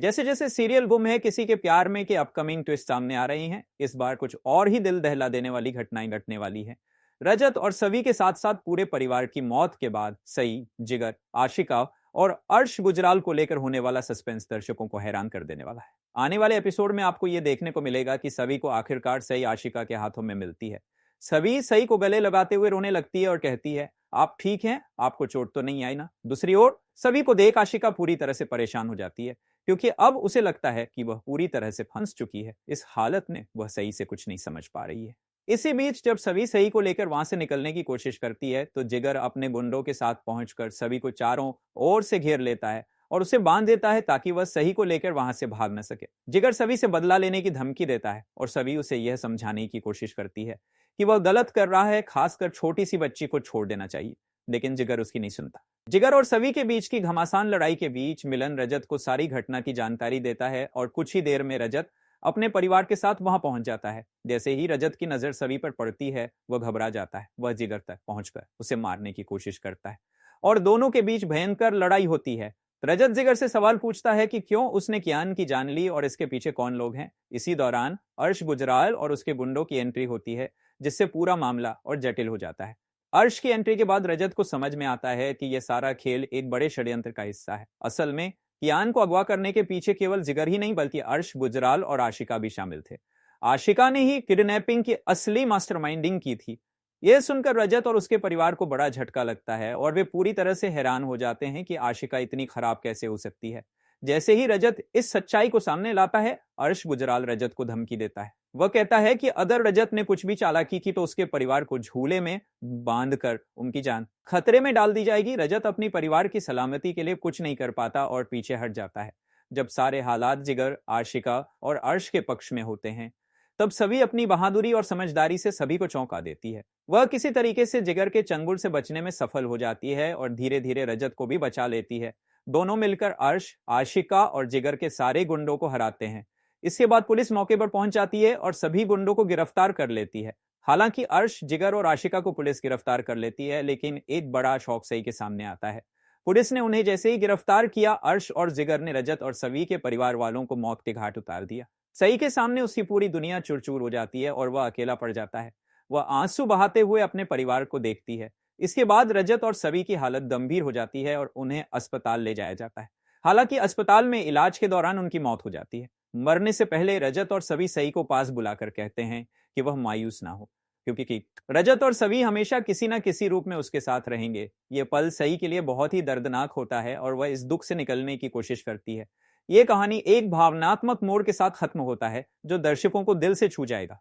जैसे जैसे सीरियल गुम है किसी के प्यार में के अपकमिंग ट्विस्ट सामने आ रही हैं, इस बार कुछ और ही दिल दहला देने वाली घटनाएं घटने वाली हैं। रजत और सवी के साथ साथ पूरे परिवार की मौत के बाद सई, जिगर, आशिका और अर्श गुजराल को लेकर होने वाला सस्पेंस दर्शकों को हैरान कर देने वाला है। आने वाले एपिसोड में आपको यह देखने को मिलेगा कि सवी को आखिरकार सई आशिका के हाथों में मिलती है। सभी सई को गले लगाते हुए रोने लगती है और कहती है, आप ठीक हैं, आपको चोट तो नहीं आई ना। दूसरी ओर सभी को देख आशिका पूरी तरह से परेशान हो जाती है, क्योंकि अब उसे लगता है कि वह पूरी तरह से फंस चुकी है। इस हालत में वह सही से कुछ नहीं समझ पा रही है। इसी बीच जब सभी सही को लेकर वहां से निकलने की कोशिश करती है तो जिगर अपने गुंडों के साथ पहुंचकर सभी को चारों ओर से घेर लेता है और उसे बांध देता है ताकि वह सही को लेकर वहां से भाग न सके। जिगर सभी से बदला लेने की धमकी देता है और सभी उसे यह समझाने की कोशिश करती है कि वह गलत कर रहा है, खासकर छोटी सी बच्ची को छोड़ देना चाहिए, लेकिन जिगर उसकी नहीं सुनता। जिगर और सभी के बीच की घमासान लड़ाई के बीच मिलन रजत को सारी घटना की जानकारी देता है और कुछ ही देर में रजत अपने परिवार के साथ वहां पहुंच जाता है। जैसे ही रजत की नजर सभी पर पड़ती है वह घबरा जाता है। वह जिगर तक पहुंचकर उसे मारने की कोशिश करता है और दोनों के बीच भयंकर लड़ाई होती है। रजत जिगर से सवाल पूछता है कि क्यों उसने कियान की जान ली और इसके पीछे कौन लोग हैं। इसी दौरान अर्श गुजराल और उसके गुंडों की एंट्री होती है, जिससे पूरा मामला और जटिल हो जाता है। अर्श की एंट्री के बाद रजत को समझ में आता है कि यह सारा खेल एक बड़े षड्यंत्र का हिस्सा है। असल में कियान को अगवा करने के पीछे केवल जिगर ही नहीं बल्कि अर्श, गुजराल और आशिका भी शामिल थे। आशिका ने ही किडनैपिंग की असली मास्टरमाइंडिंग की थी। यह सुनकर रजत और उसके परिवार को बड़ा झटका लगता है और वे पूरी तरह से हैरान हो जाते हैं कि आशिका इतनी खराब कैसे हो सकती है। जैसे ही रजत इस सच्चाई को सामने लाता है, अर्श गुजराल रजत को धमकी देता है। वह कहता है कि अगर रजत ने कुछ भी चालाकी की तो उसके परिवार को झूले में बांधकर उनकी जान खतरे में डाल दी जाएगी। रजत अपनी परिवार की सलामती के लिए कुछ नहीं कर पाता और पीछे हट जाता है। जब सारे हालात जिगर, आशिका और अर्श के पक्ष में होते हैं, तब सभी अपनी बहादुरी और समझदारी से सभी को चौंका देती है। वह किसी तरीके से जिगर के चंगुल से बचने में सफल हो जाती है और धीरे धीरे रजत को भी बचा लेती है। दोनों मिलकर अर्श, आशिका और जिगर के सारे गुंडों को हराते हैं। इसके बाद पुलिस मौके पर पहुंच जाती है और सभी गुंडों को गिरफ्तार कर लेती है। हालांकि अर्श, जिगर और आशिका को पुलिस गिरफ्तार कर लेती है, लेकिन एक बड़ा शौक सही के सामने आता है। पुलिस ने उन्हें जैसे ही गिरफ्तार किया, अर्श और जिगर ने रजत और सभी के परिवार वालों को मौत के घाट उतार दिया। सही के सामने उसकी पूरी दुनिया चूर-चूर हो जाती है और वह अकेला पड़ जाता है। वह आंसू बहाते हुए अपने परिवार को देखती है। इसके बाद रजत और सभी की हालत गंभीर हो जाती है और उन्हें अस्पताल ले जाया जाता है। हालांकि अस्पताल में इलाज के दौरान उनकी मौत हो जाती है। मरने से पहले रजत और सभी सई को पास बुलाकर कहते हैं कि वह मायूस ना हो, क्योंकि रजत और सभी हमेशा किसी न किसी रूप में उसके साथ रहेंगे। ये पल सई के लिए बहुत ही दर्दनाक होता है और वह इस दुख से निकलने की कोशिश करती है। ये कहानी एक भावनात्मक मोड़ के साथ खत्म होता है जो दर्शकों को दिल से छू जाएगा।